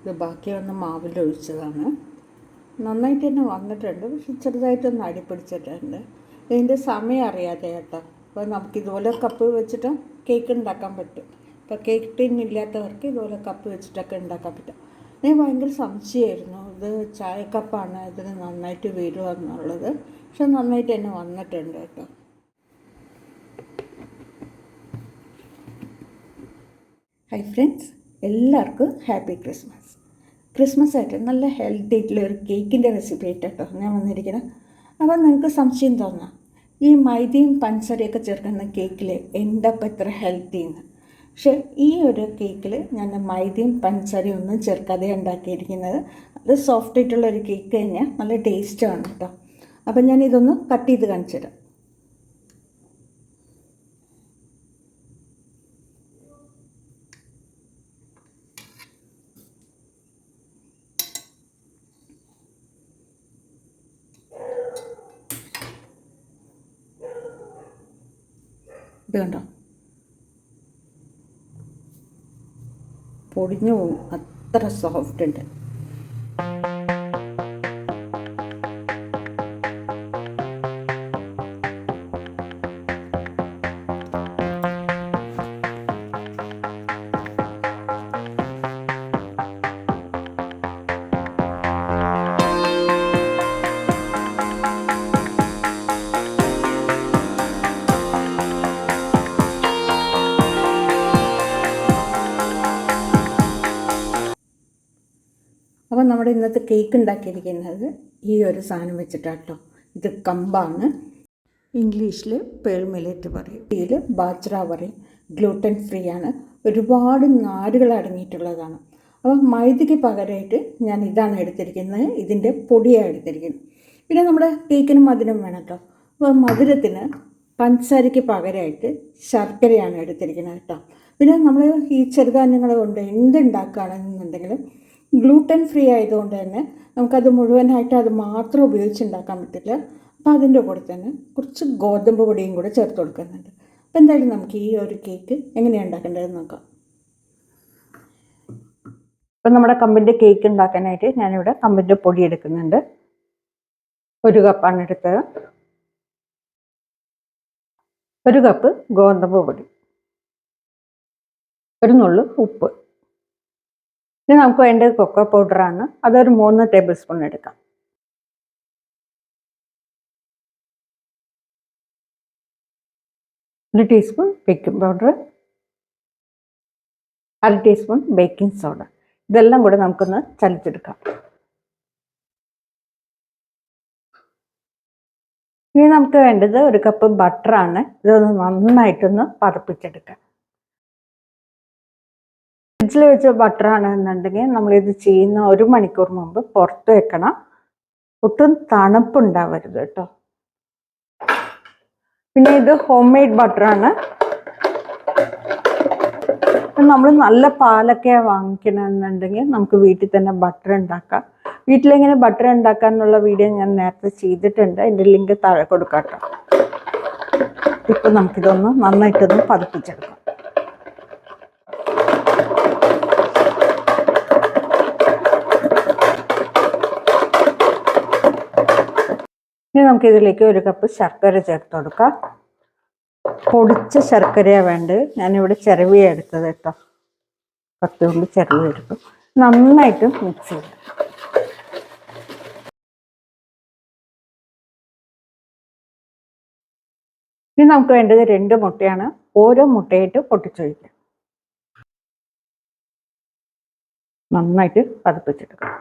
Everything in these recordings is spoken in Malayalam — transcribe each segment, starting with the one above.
ഇത് ബാക്കി വന്ന മാവിലൊഴിച്ചതാണ്. നന്നായിട്ട് തന്നെ വന്നിട്ടുണ്ട്, പക്ഷെ ചെറുതായിട്ടൊന്ന് അടിപ്പിടിച്ചിട്ടുണ്ട്. ഇതിൻ്റെ സമയം അറിയാതെ കേട്ടോ. അപ്പോൾ നമുക്കിതുപോലെ കപ്പ് വെച്ചിട്ട് കേക്ക് ഉണ്ടാക്കാൻ പറ്റും. ഇപ്പോൾ കേക്ക് ടിൻ ഇല്ലാത്തവർക്ക് ഇതുപോലെ കപ്പ് വെച്ചിട്ടൊക്കെ ഉണ്ടാക്കാൻ പറ്റും. എനിക്ക് ഭയങ്കര സംശയമായിരുന്നു, ഇത് ചായക്കപ്പാണ്, ഇതിന് നന്നായിട്ട് വരുമോ എന്നുള്ളത്. പക്ഷെ നന്നായിട്ട് തന്നെ വന്നിട്ടുണ്ട് കേട്ടോ. ഹായ് ഫ്രണ്ട്സ്, എല്ലാവർക്കും ഹാപ്പി ക്രിസ്മസ്. ക്രിസ്മസ് ആയിട്ട് നല്ല ഹെൽത്തി ആയിട്ടുള്ള ഒരു കേക്കിൻ്റെ റെസിപ്പി ആയിട്ട് കേട്ടോ ഞാൻ വന്നിരിക്കുന്നത്. അപ്പോൾ നിങ്ങൾക്ക് സംശയം തോന്നാം, ഈ മൈദയും പഞ്ചസാരയൊക്കെ ചേർക്കുന്ന കേക്കിൽ എന്താ ഇപ്പം ഇത്ര ഹെൽത്തിന്ന്. പക്ഷേ ഈ ഒരു കേക്കിൽ ഞാൻ മൈദയും പഞ്ചസാരയും ഒന്നും ചേർക്കാതെ ഉണ്ടാക്കിയിരിക്കുന്നത്. അത് സോഫ്റ്റ് ആയിട്ടുള്ളൊരു കേക്ക് തന്നെയാണ്, നല്ല ടേസ്റ്റാണ് കേട്ടോ. അപ്പം ഞാനിതൊന്ന് കട്ട് ചെയ്ത് കാണിച്ചു തരാം. ഇത് കണ്ടോ, പൊടിഞ്ഞു പോകും, അത്ര സോഫ്റ്റ് ഉണ്ട്. അപ്പോൾ നമ്മുടെ ഇന്നത്തെ കേക്ക് ഉണ്ടാക്കിയിരിക്കുന്നത് ഈ ഒരു സാധനം വെച്ചിട്ടാണ് കേട്ടോ. ഇത് കമ്പാണ്, ഇംഗ്ലീഷിൽ പേൾ മില്ലറ്റ് പറയും, ഇതിൽ ബാജ്ര പറയും. ഗ്ലൂട്ടൻ ഫ്രീ ആണ്, ഒരുപാട് നാരുകൾ അടങ്ങിയിട്ടുള്ളതാണ്. അപ്പോൾ മൈദയ്ക്ക് പകരമായിട്ട് ഞാൻ ഇതാണ് എടുത്തിരിക്കുന്നത്, ഇതിൻ്റെ പൊടിയാണ് എടുത്തിരിക്കുന്നത്. പിന്നെ നമ്മുടെ കേക്കിന് മധുരം വേണം കേട്ടോ. അപ്പോൾ മധുരത്തിന് പഞ്ചസാരയ്ക്ക് പകരമായിട്ട് ശർക്കരയാണ് എടുത്തിരിക്കുന്നത് കേട്ടോ. പിന്നെ നമ്മൾ ഈ ചെറുധാന്യങ്ങൾ കൊണ്ട് എന്തുണ്ടാക്കുകയാണെന്നുണ്ടെങ്കിലും ഗ്ലൂട്ടൻ ഫ്രീ ആയതുകൊണ്ട് തന്നെ നമുക്കത് മുഴുവനായിട്ട് അത് മാത്രം ഉപയോഗിച്ചുണ്ടാക്കാൻ പറ്റില്ല. അപ്പോൾ അതിൻ്റെ കൂടെ തന്നെ കുറച്ച് ഗോതമ്പ് പൊടിയും കൂടെ ചേർത്ത് കൊടുക്കുന്നുണ്ട്. അപ്പോൾ എന്തായാലും നമുക്ക് ഈ ഒരു കേക്ക് എങ്ങനെയാണ് ഉണ്ടാക്കേണ്ടതെന്ന് നോക്കാം. അപ്പം നമ്മുടെ കമ്പിൻ്റെ കേക്ക് ഉണ്ടാക്കാനായിട്ട് ഞാനിവിടെ കമ്പിൻ്റെ പൊടി എടുക്കുന്നുണ്ട്. 1 കപ്പാണ് എടുത്തത്. 1 കപ്പ് ഗോതമ്പ് പൊടി, 1 നുള്ളു ഉപ്പ്. ഇനി നമുക്ക് വേണ്ടത് കൊക്കോ പൗഡറാണ്, അതൊരു 3 ടേബിൾ സ്പൂൺ എടുക്കാം. ഒരു teaspoon baking powder, 1/2 teaspoon baking soda. ഇതെല്ലാം കൂടെ നമുക്കൊന്ന് ചലിച്ചെടുക്കാം. ഇനി നമുക്ക് വേണ്ടത് 1 കപ്പ് ബട്ടറാണ്. ഇതൊന്ന് നന്നായിട്ടൊന്ന് പതപ്പിച്ചെടുക്കാം. ഫ്രിഡ്ജിൽ വെച്ച ബട്ടറാണ് എന്നുണ്ടെങ്കിൽ നമ്മളിത് ചെയ്യുന്ന 1 മണിക്കൂർ മുമ്പ് പുറത്ത് വെക്കണം. ഒട്ടും തണുപ്പുണ്ടാവരുത് കേട്ടോ. പിന്നെ ഇത് ഹോം മെയ്ഡ് ബട്ടറാണ്. നമ്മൾ നല്ല പാലൊക്കെ വാങ്ങിക്കണമെന്നുണ്ടെങ്കിൽ നമുക്ക് വീട്ടിൽ തന്നെ ബട്ടർ ഉണ്ടാക്കാം. വീട്ടിലെങ്ങനെ ബട്ടർ ഉണ്ടാക്കാനുള്ള വീഡിയോ ഞാൻ നേരത്തെ ചെയ്തിട്ടുണ്ട്, അതിൻ്റെ ലിങ്ക് താഴെ കൊടുക്കാം കേട്ടോ. ഇപ്പം നമുക്കിതൊന്ന് നന്നായിട്ടൊന്ന് പതപ്പിച്ചെടുക്കാം. ഇനി നമുക്കിതിലേക്ക് 1 കപ്പ് ശർക്കര ചേർത്ത് കൊടുക്കാം. പൊടിച്ച ശർക്കരയാണ് വേണ്ടത്. ഞാനിവിടെ ചിരവിയാണ് എടുത്തത് കേട്ടോ. 10 കൊണ്ട് ചിരവി എടുക്കും. നന്നായിട്ട് മിക്സ് ചെയ്യാം. ഇനി നമുക്ക് വേണ്ടത് 2 മുട്ടയാണ്. ഓരോ മുട്ടയായിട്ട് പൊട്ടിച്ചൊഴിക്കാം. നന്നായിട്ട് പതപ്പിച്ചെടുക്കാം.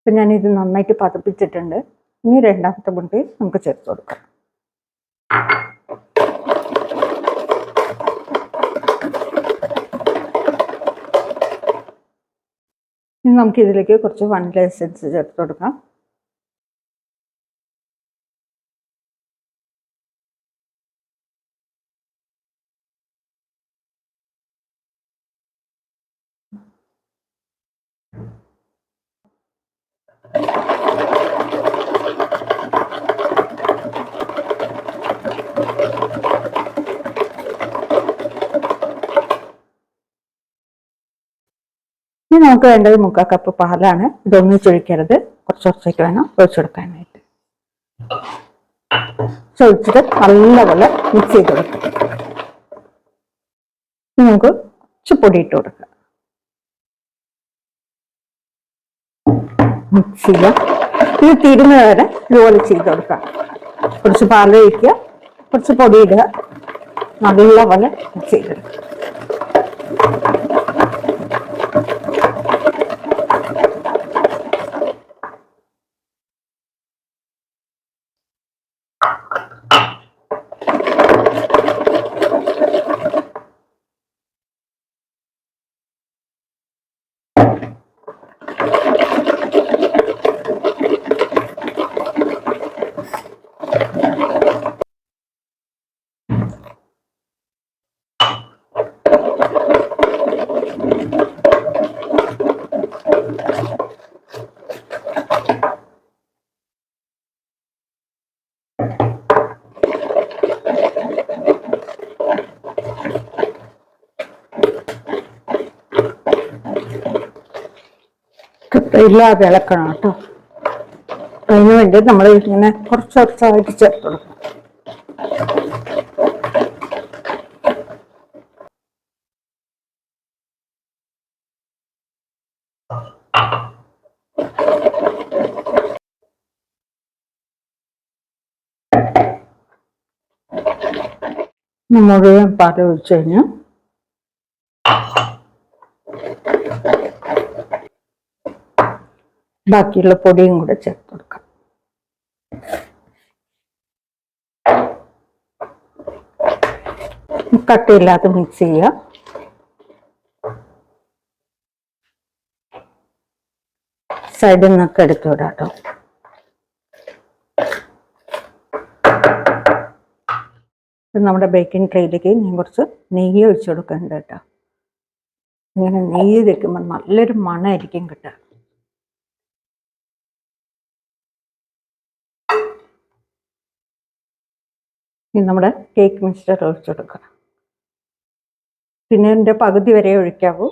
അപ്പം ഞാനിത് നന്നായിട്ട് പതപ്പിച്ചിട്ടുണ്ട്. ഇനി 2ാമത്തെ മുട്ട നമുക്ക് ചേർത്ത് കൊടുക്കാം. ഇനി നമുക്കിതിലേക്ക് കുറച്ച് വനില എസൻസ് ചേർത്ത് കൊടുക്കാം. നമുക്ക് വേണ്ടത് 3/4 കപ്പ് പാലാണ്. ഇതൊന്നിച്ചൊഴിക്കരുത്, കുറച്ചൊഴിച്ചേക്ക് വേണം ഒഴിച്ചെടുക്കാനായിട്ട്. ഒഴിച്ചിട്ട് നല്ലപോലെ മിക്സ് ചെയ്ത് കൊടുക്കാം. നമുക്ക് പൊടി ഇട്ട് കൊടുക്കാം. മിക്സ് ചെയ്യാം. ഇത് തീരുന്നത് വരെ ഇതുപോലെ ചെയ്ത് കൊടുക്കാം. കുറച്ച് പാൽ ഒഴിക്കുക, കുറച്ച് പൊടി ഇടുക, നല്ലപോലെ മിക്സ് ചെയ്തെടുക്കുക. ഇല്ലാതെ ഇളക്കണം കേട്ടോ. അതിന് വേണ്ടി നമ്മൾ ഇങ്ങനെ കുറച്ച് കുറച്ചായിട്ട് ചേർത്ത് കൊടുക്കണം. മുഴുവൻ പാൽ ഒഴിച്ച് കഴിഞ്ഞ് ബാക്കിയുള്ള പൊടിയും കൂടെ ചേർത്ത് കൊടുക്കാം. കട്ടിയില്ലാതെ മിക്സ് ചെയ്യുക. സൈഡിൽ നിന്നൊക്കെ എടുത്തു വിടാം കേട്ടോ. നമ്മുടെ ബേക്കിംഗ് ട്രേയിലേക്ക് ഞാൻ കുറച്ച് നെയ്യ് ഒഴിച്ചു കൊടുക്കുന്നുണ്ട് കേട്ടോ. ഇങ്ങനെ നെയ്യ് തേക്കുമ്പോൾ നല്ലൊരു മണമായിരിക്കും കിട്ടുക. ഇനി നമ്മുടെ കേക്ക് മിക്സ്ചർ ഒഴിച്ചു കൊടുക്കുക. പിന്നെ എൻ്റെ പകുതി വരെ ഒഴിക്കാവൂ.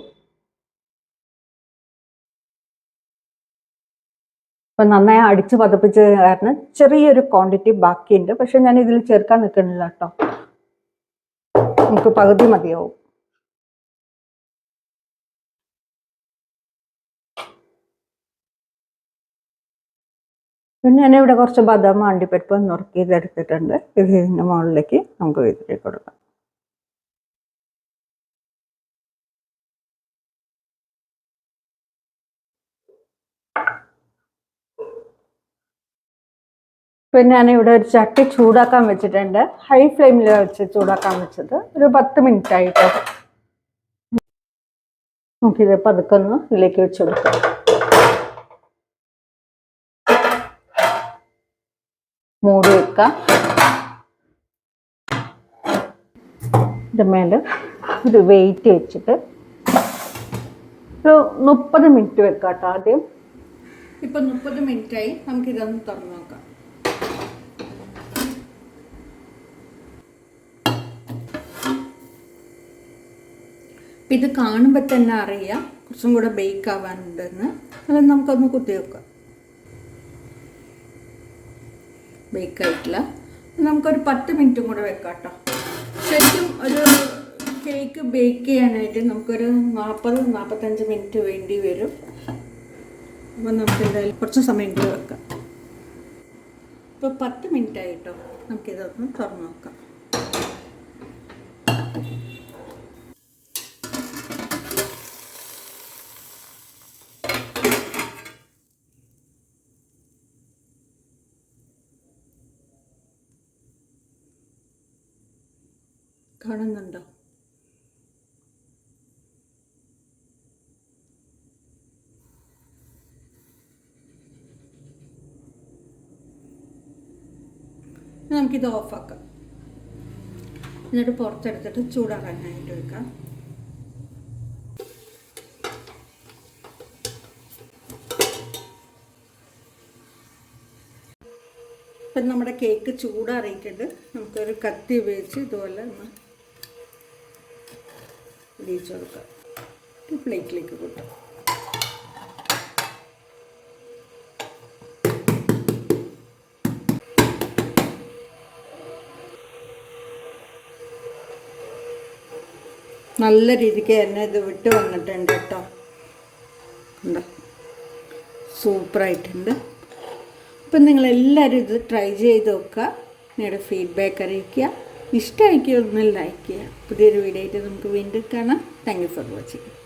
അപ്പം നന്നായി അടിച്ച് പതപ്പിച്ച് കാരണം ചെറിയൊരു ക്വാണ്ടിറ്റി ബാക്കിയുണ്ട്. പക്ഷെ ഞാൻ ഇതിൽ ചേർക്കാൻ നിൽക്കുന്നില്ല കേട്ടോ. നമുക്ക് പകുതി മതിയാവും. പിന്നെ ഞാനിവിടെ കുറച്ച് ബദാം അണ്ടിപ്പരിപ്പ് നുറുക്കി ചെയ്തെടുത്തിട്ടുണ്ട്. ഇതിൻ്റെ മുകളിലേക്ക് നമുക്ക് ഇതിലേക്ക് കൊടുക്കാം. പിന്നെ ഞാനിവിടെ ഒരു ചട്ടി ചൂടാക്കാൻ വെച്ചിട്ടുണ്ട്. ഹൈ ഫ്ലെയിമിൽ വെച്ച് ചൂടാക്കാൻ വെച്ചത് ഒരു 10 മിനിറ്റ് ആയിട്ട്. നമുക്കിത് പതുക്കൊന്ന് ഇതിലേക്ക് വെച്ച് കൊടുക്കാം. മൂടി വെക്കാം. ഇതിൻ്റെ മേലെ ഒരു വെയിറ്റ് വെച്ചിട്ട് ഒരു 30 മിനിറ്റ് വെക്കാം കേട്ടോ ആദ്യം. ഇപ്പം 30 മിനിറ്റായി. നമുക്കിതൊന്ന് തുറന്ന് നോക്കാം. ഇത് കാണുമ്പോൾ തന്നെ അറിയാം കുറച്ചും കൂടെ ബേക്ക് ആവാനുണ്ടെന്ന്. അത് നമുക്കൊന്ന് കുത്തി വെക്കാം. ബേക്ക് ആയിട്ടില്ല. നമുക്കൊരു 10 മിനിറ്റും കൂടെ വെക്കാം കേട്ടോ. ശരിക്കും ഒരു കേക്ക് ബേക്ക് ചെയ്യാനായിട്ട് നമുക്കൊരു 40-45 മിനിറ്റ് വേണ്ടി വരും. അപ്പം നമുക്ക് എന്തായാലും കുറച്ച് സമയം കൂടെ വെക്കാം. ഇപ്പോൾ 10 മിനിറ്റ് ആയിട്ടോ. നമുക്കിതൊന്ന് തുറന്ന് നോക്കാം. കാണുന്നുണ്ടോ? നമുക്കിത് ഓഫാക്കാം. എന്നിട്ട് പുറത്തെടുത്തിട്ട് ചൂടാക്കാനായിട്ട് വെക്കാം. ഇപ്പം നമ്മുടെ കേക്ക് ചൂടാറിയിട്ടുണ്ട്. നമുക്കൊരു കത്തി ഉപയോഗിച്ച് ഇതുപോലെ ഒന്ന് ഇടിച്ചു കൊടുക്കാം. പ്ലേറ്റിലേക്ക് കൂട്ടാം. നല്ല രീതിക്ക് തന്നെ ഇത് വിട്ട് വന്നിട്ടുണ്ട് കേട്ടോ. ഉണ്ടോ, സൂപ്പറായിട്ടുണ്ട്. അപ്പം നിങ്ങളെല്ലാവരും ഇത് ട്രൈ ചെയ്ത് നോക്കുക, നിങ്ങളുടെ ഫീഡ്ബാക്ക് അറിയിക്കുക. ഇഷ്ടമായിക്കോ ഒന്ന് ലൈക്ക് ചെയ്യുക. പുതിയൊരു വീഡിയോ ആയിട്ട് നമുക്ക് വീണ്ടും കാണാം. Thank you for watching.